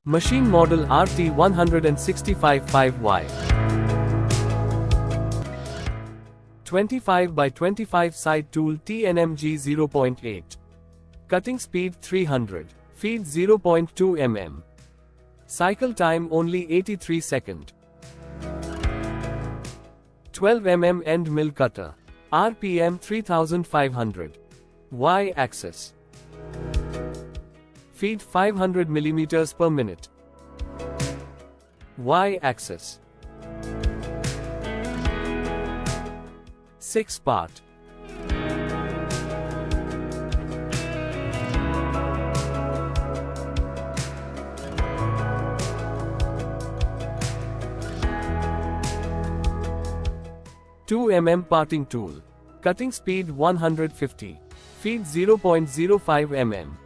Machine model RT165-5Y. 25 by 25 side tool TNMG 0.8. Cutting speed 300. Feed 0.2 mm. Cycle time only 83 seconds. 12 mm end mill cutter. RPM 3500. Y-axis. Feed 500 mm per minute. Y-axis. 6 part. Two mm parting tool. Cutting speed 150. Feed 0.05 mm.